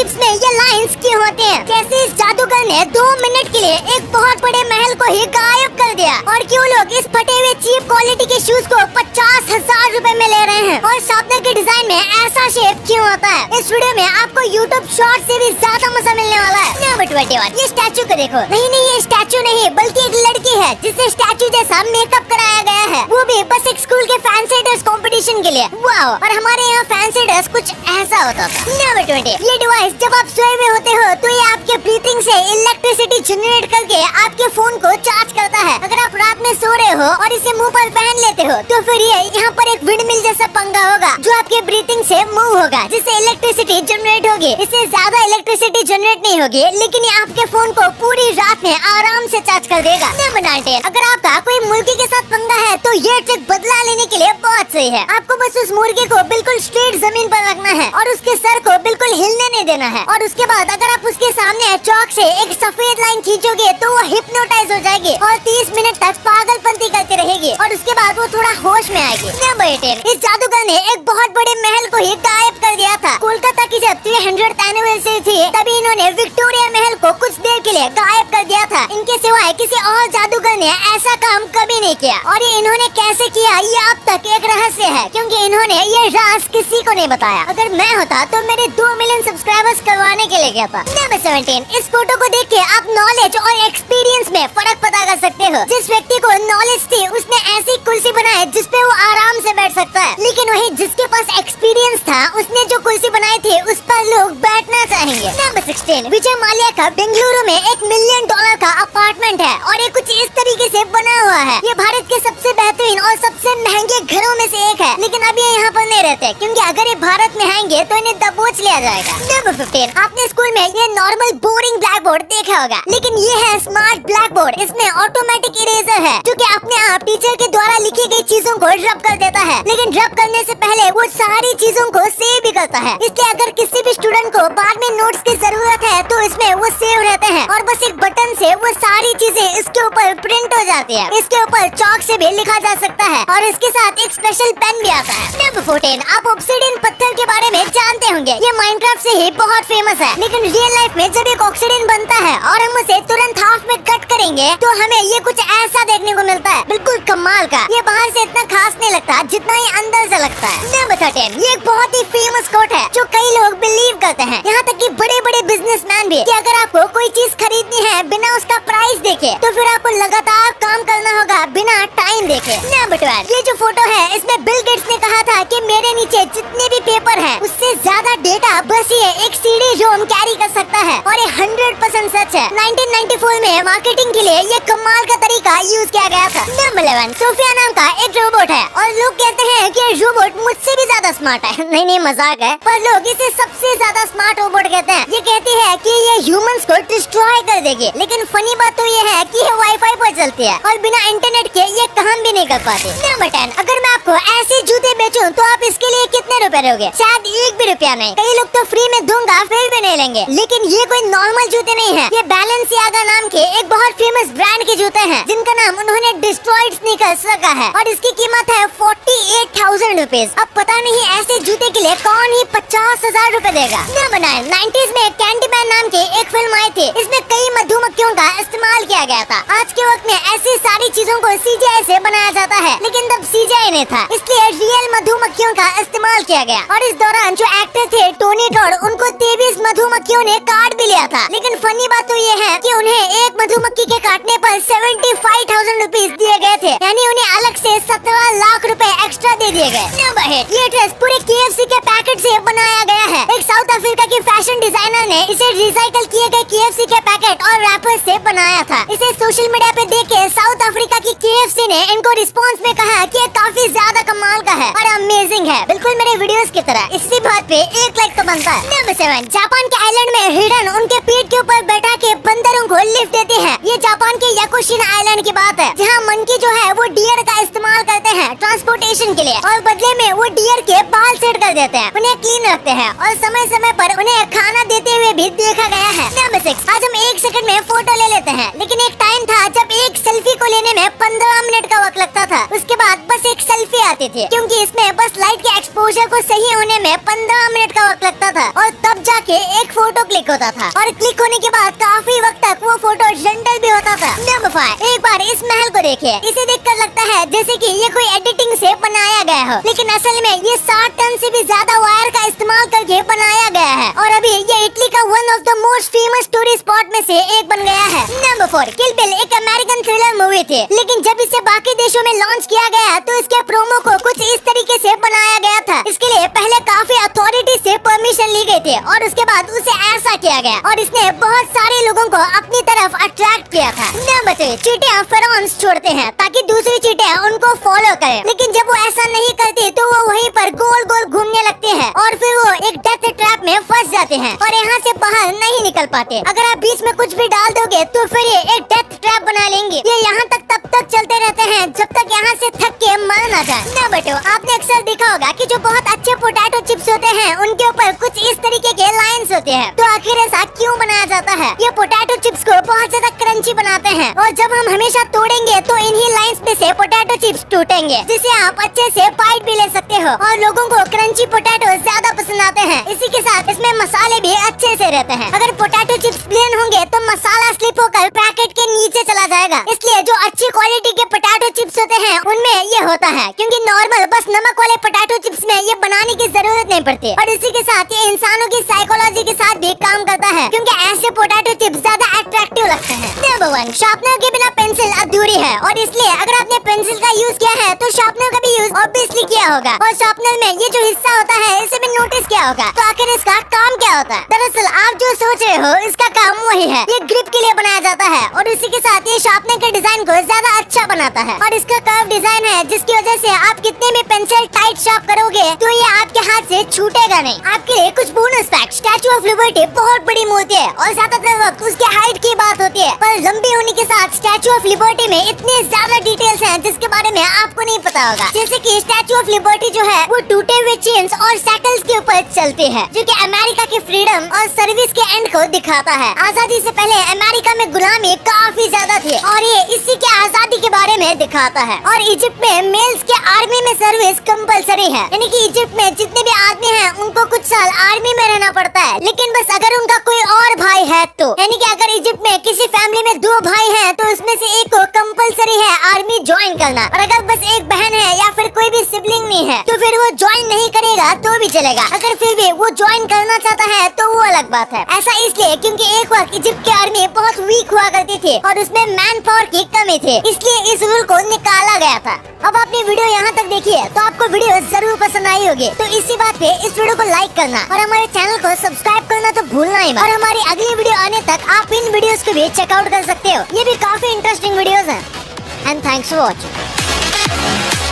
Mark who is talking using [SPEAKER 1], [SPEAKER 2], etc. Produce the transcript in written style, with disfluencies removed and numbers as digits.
[SPEAKER 1] Ships में ये lines क्यों होते हैं? कैसे इस जादूगर ने 2 मिनट के लिए एक बहुत बड़े महल को ही गायब कर दिया? और क्यों लोग इस फटे हुए चीप क्वालिटी के शूज को 50,000 रुपए में ले रहे हैं? और शार्पनर के डिजाइन में ऐसा शेप क्यों होता है? इस वीडियो में आपको यूट्यूब शॉर्ट से भी ज्यादा मजा मिलने वाला है। नंबर 21, ये स्टैचू को देखो। नहीं, ये स्टैचू नहीं बल्कि एक लड़की है जिसे स्टैचू जैसा मेकअप कराया गया है, वो भी बस एक स्कूल के फैंसी ड्रेस कंपटीशन के लिए। वाओ! और हमारे यहाँ फैंसी ड्रेस कुछ ऐसा होता था। नंबर 20, ये डिवाइस जब आप सोए हुए होते हो तो ये आपके ब्रीथिंग से इलेक्ट्रिसिटी जनरेट करके आपके फोन को चार्ज करता है। अगर आप रात में सो रहे हो और इसे मुंह पर पहन लेते हो तो फिर ये यहाँ पर एक विंडमिल जैसा पंखा होगा जो आपके ब्रीथिंग से मूव होगा, जिससे इलेक्ट्रिसिटी जनरेट होगी। इससे ज्यादा इलेक्ट्रिसिटी जनरेट नहीं होगी, लेकिन ये आपके फोन को पूरी रात में आराम से चार्ज कर देगा। नंबर 19, अगर आपका कोई मुर्गी के साथ पंगा है तो ये ट्रिक बदला लेने के लिए बहुत सही है। आपको बस उस मुर्गे को बिल्कुल स्ट्रेट जमीन पर रखना है और उसके सर को बिल्कुल हिलने नहीं देना है। और उसके बाद अगर आप उसके सामने चौक से एक सफेद लाइन खींचोगे तो वो हिप्नोटाइज हो जाएगी और 30 मिनट तक पागलपंती करती रहेगी और उसके बाद वो थोड़ा होश में आएगी। नंबर 18, इस जादूगर ने एक बहुत बड़े महल को ही गायब कर दिया था। कोलकाता की जब 300th एनिवर्सरी थी तभी इन्होंने विक्टोरिया महल को कुछ देर के लिए गायब कर दिया था। इनके सिवाय किसी और जादूगर ने ऐसा काम कभी नहीं किया और ये इन्होंने कैसे किया ये अब तक एक रहस्य है, क्योंकि इन्होंने ये राज किसी को नहीं बताया। अगर मैं होता तो मेरे 2 मिलियन सब्सक्राइबर्स करवाने के लिए गया था। नंबर 17, इस फोटो को देख के आप नॉलेज और एक्सपीरियंस में फर्क पता कर सकते हो। जिस व्यक्ति को नॉलेज थी उसने ऐसी कुर्सी बनाई जिसपे वो आराम से बैठ सकता है, लेकिन वही जिसके पास एक्सपीरियंस था उसने जो कुर्सी बनाई थी उस पर लोग बैठना चाहेंगे। नंबर 16, विजय माल्या का बेंगलुरु में $1 मिलियन का अपार्टमेंट है और ये कुछ इस तरीके से बना हुआ है। ये भारत के सबसे बेहतरीन और सबसे महंगे घरों में से एक है, लेकिन अब ये यहाँ पर नहीं रहते क्योंकि अगर ये भारत में आएंगे तो इन्हें दबोच लिया जाएगा। नंबर 15, आपने स्कूल में ये नॉर्मल बोरिंग ब्लैक बोर्ड देखा होगा, लेकिन ये है स्मार्ट ब्लैक बोर्ड। इसमें ऑटोमेटिक इरेजर है जो कि अपने आप टीचर के द्वारा लिखी गई चीजों को रब कर देता है, लेकिन रब करने से पहले वो सारी चीजों को सेव भी करता है। इसलिए अगर किसी भी स्टूडेंट को बाद में नोट्स की जरूरत है तो इसमें वो सेव रहते हैं और बस एक बटन से वो सारी चीजें इसके ऊपर प्रिंट हो जाती है। इसके ऊपर चौक से भी लिखा जा सकता है और इसके साथ एक स्पेशल पेन भी आता है। नंबर 14, आप ऑब्सिडियन पत्थर के बारे में जानते होंगे। ये माइनक्राफ्ट से ही बहुत फेमस है, लेकिन रियल लाइफ में जब एक ऑब्सिडियन बनता है और हम उसे तुरंत हाफ में कट करेंगे तो हमें ये कुछ ऐसा देखने को मिलता है, बिल्कुल कमाल का। ये बाहर से इतना खास नहीं लगता जितना ही अंदर से लगता है। नंबर 13, ये एक बहुत ही फेमस कोट है जो कई लोग बिलीव करते हैं, यहाँ तक कि बड़े बड़े बिजनेसमैन भी, कि अगर आपको कोई चीज खरीदनी है बिना उसका प्राइस देखे तो फिर आपको लगातार काम करना होगा बिना टाइम देखे। नंबर 12, ये जो फोटो है इसमें बिल गेट्स ने कहा था कि मेरे नीचे जितने भी पेपर हैं उससे ज्यादा डेटा बस ये एक CD रोम कैरी कर सकता है और ये 100% सच है। 1994 में मार्केटिंग के लिए ये कमाल का तरीका यूज किया गया था। नंबर 11, सोफिया नाम का एक रोबोट है और लोग कहते हैं कि ये रोबोट मुझसे भी ज्यादा स्मार्ट है। नहीं मजाक है, पर लोग इसे सबसे ज्यादा स्मार्ट रोबोट कहते हैं। ये कहती है कि ये ह्यूमंस को डिस्ट्रॉय कर देगी, लेकिन फनी बात तो ये है कि ये वाईफाई पर चलती है और बिना इंटरनेट के ये काम भी नहीं कर पाती। नंबर 10, अगर मैं आपको ऐसे जूते बेचूं तो आप इसके लिए कितने रुपए दोगे? शायद 1 भी रुपया नहीं। कई लोग तो फ्री में दूंगा फिर भी नहीं लेंगे, लेकिन ये कोई नॉर्मल जूते नहीं है। ये बैलेंसियागा नाम के एक बहुत फेमस ब्रांड के जूते हैं जिनका नाम उन्होंने डिस्ट्रॉयड स्नीकर्स रखा है और इसकी कीमत है 48,000 रुपीज। अब पता नहीं ऐसे जूते के लिए कौन ही 50,000 रुपए देगा। नंबर 9, 90s में कैंडीमैन नाम की एक फिल्म आई थी। इसमें कई मधुमक्खियों का इस्तेमाल किया गया था। आज के वक्त में ऐसी सारी चीजों को CGI से बनाया जाता है, लेकिन तब CGI नहीं था, इसलिए रियल मधुमक्खियों का इस्तेमाल किया गया। और इस दौरान जो एक्टर थे टोनी टॉड, उनको 23 मधुमक्खियों ने काट भी लिया था। लेकिन फनी बात तो ये है कि उन्हें एक मधुमक्खी के काटने पर 75,000 रुपीज दिए गए थे, यानी उन्हें अलग से 17 लाख रुपए एक्स्ट्रा दे दिए गए। नंबर 8, ये ड्रेस पूरे KFC के पैकेट से बनाया गया है। एक साउथ अफ्रीका की फैशन डिजाइनर ने इसे रिसाइकल किए गए KFC के पैकेट और रैपर से बनाया था। इसे सोशल मीडिया पे देख के साउथ अफ्रीका की KFC ने इनको रिस्पॉन्स में कहा कि ये काफी ज्यादा कमाल का है और अमेजिंग है, बिल्कुल मेरे वीडियोस की तरह। इसी बात पे 1 लाइक तो बनता है। नंबर 7, जापान के आइलैंड में हिरन उनके पीठ के ऊपर बैठा के बंदरों को लिफ्ट देते हैं। ये जापान के याकुशिन आइलैंड की बात है, जहाँ मंकी जो है वो डियर का इस्तेमाल करते हैं ट्रांसपोर्टेशन के लिए और बदले में वो डियर के बाल सेट कर देते हैं, उन्हें क्लीन रखते हैं और समय समय पर उन्हें खाना देते हुए भी देखा गया है। नंबर 6, आज हम 1 से सेकंड में फोटो ले लेते हैं। लेकिन एक टाइम था जब एक सेल्फी को लेने में 15 मिनट का वक्त लगता था। उसके बाद बस एक सेल्फी आती थी, क्योंकि इसमें बस लाइट के एक्सपोजर को सही होने में 15 मिनट का वक्त लगता था और तब जाके एक फोटो क्लिक होता था और क्लिक होने के बाद काफी वक्त तक वो फोटो रेंडर भी होता था। नंबर 5, एक बार इस महल को देखिए। इसे देखकर लगता है जैसे कि ये कोई एडिटिंग से बनाया गया हो, लेकिन असल में ये 60 टन से भी ज्यादा वायर का इस्तेमाल करके बनाया गया है और अभी ये इटली का one of the most famous tourist spot में से एक बन गया है। नंबर 4, किल बिल एक अमेरिकन थ्रिलर मूवी थी, लेकिन जब इसे बाकी देशों में लॉन्च किया गया तो इसके प्रोमो को कुछ इस तरीके से बनाया गया था। इसके लिए पहले काफी अथॉरिटी से परमिशन ली गई थी और उसके बाद उसे ऐसा किया गया और इसने बहुत सारे लोगों को अपनी तरफ अट्रैक्ट किया था। नंबर 3, चींटियां फेरोमोन्स छोड़ते हैं ताकि दूसरी चींटियां उनको फॉलो करें, लेकिन जब वो ऐसा नहीं करती तो वो वहीं पर गोल गोल घूमने लगते हैं और फिर वो एक डेथ ट्रैप में फंस जाते हैं और यहाँ से बाहर नहीं निकल पाते। अगर आप बीच में कुछ भी डाल दोगे तो फिर ये एक डेथ ट्रैप बना लेंगे। ये यहाँ तक तब तक चलते रहते हैं जब तक यहाँ से थक के मर ना जाए। नंबर 2, आपने अक्सर देखा होगा कि जो बहुत अच्छे पोटैटो चिप्स होते हैं उनके ऊपर कुछ इस तरीके के लाइंस होते हैं। तो आखिर ऐसा क्यों बनाया जाता है? ये पोटैटो चिप्स को बहुत ज्यादा क्रंची बनाते हैं और जब हम हमेशा तोड़ेंगे तो इन्हीं लाइंस में से पोटैटो चिप्स टूटेंगे, जिसे आप अच्छे से बाइट भी ले सकते हो और लोगों को क्रंची पोटैटो ज्यादा पसंद आते हैं। इसी के साथ इसमें मसाले भी अच्छे से रहते हैं। अगर पोटैटो चिप्स प्लेन होंगे तो मसाला स्लिप होकर पैकेट के नीचे चला जाएगा, इसलिए जो अच्छी क्वालिटी के पोटैटो चिप्स होते हैं उनमें ये होता है, क्योंकि नॉर्मल बस नमक वाले पोटैटो चिप्स में ये बनाने की जरूरत नहीं पड़ती। और इसी के साथ ये इंसानों की साइकोलॉजी के साथ भी काम करता है, क्योंकि ऐसे पोटैटो चिप्स ज्यादा अट्रैक्टिव लगते हैं। नंबर 1, शार्पनर के बिना पेंसिल अधूरी है और इसलिए अगर आपने पेंसिल का यूज किया है तो शार्पनर का भी यूज ऑब्वियसली किया होगा और शार्पनर में ये जो हिस्सा होता है इसे भी नोटिस किया होगा। तो आखिर इसका काम क्या होता है? दरअसल आप जो सोच रहे हो इसका काम वही है, ये ग्रिप के लिए बनाया जाता है और इसी के साथ ये शार्पनर के डिजाइन को ज्यादा अच्छा बनाता है और इसका कर्व डिजाइन है जिसकी वजह से आप कितने भी पेंसिल टाइट शार्प करोगे तो ये आपके हाथ से छूटेगा नहीं। आपके लिए कुछ bonus fact, statue of liberty बहुत बड़ी मूर्ति है और ज्यादातर वक्त उसके हाइट की बात होती है, पर लंबी होने के साथ स्टैचू ऑफ लिबर्टी में इतने ज्यादा डिटेल्स हैं जिसके बारे में आपको नहीं पता होगा। जैसे कि स्टैचू ऑफ लिबर्टी जो है वो टूटे हुए चेन्स और सैकल्स के ऊपर चलती है, जो कि अमेरिका के फ्रीडम और सर्विस के एंड को दिखाता है। आजादी से पहले अमेरिका में गुलामी काफी ज्यादा थी और ये इसी के आजादी के बारे में दिखाता है। और इजिप्ट में मेल्स के आर्मी में सर्विस कंपलसरी है, यानी कि इजिप्ट में जितने भी आदमी हैं उनको कुछ साल आर्मी में रहना पड़ता है, लेकिन बस अगर उनका कोई और भाई है तो, यानी कि अगर इजिप्ट में किसी फैमिली में 2 भाई हैं तो उसमें से एक को कंपलसरी है आर्मी ज्वाइन करना, और अगर बस एक बहन है या फिर कोई भी सिबलिंग नहीं है तो फिर वो ज्वाइन नहीं करेगा तो भी चलेगा। अगर फिर भी वो ज्वाइन करना चाहता है तो वो अलग बात है। ऐसा इसलिए क्योंकि एक वक्त इजिप्ट की आर्मी बहुत वीक हुआ करती थी और उसमें मैन पावर की कमी थी, इसलिए इस रूल को निकाला गया था। अब आपने वीडियो यहाँ तक देखी है तो आपको वीडियो जरूर पसंद आई होगी, तो इसी बात पे इस वीडियो को लाइक करना और हमारे चैनल को सब्सक्राइब करना तो भूलना ही मत। और हमारी अगली वीडियो आने तक आप इन वीडियोस को भी चेकआउट कर सकते हो, ये भी काफी इंटरेस्टिंग वीडियोस हैं। And thanks for watching.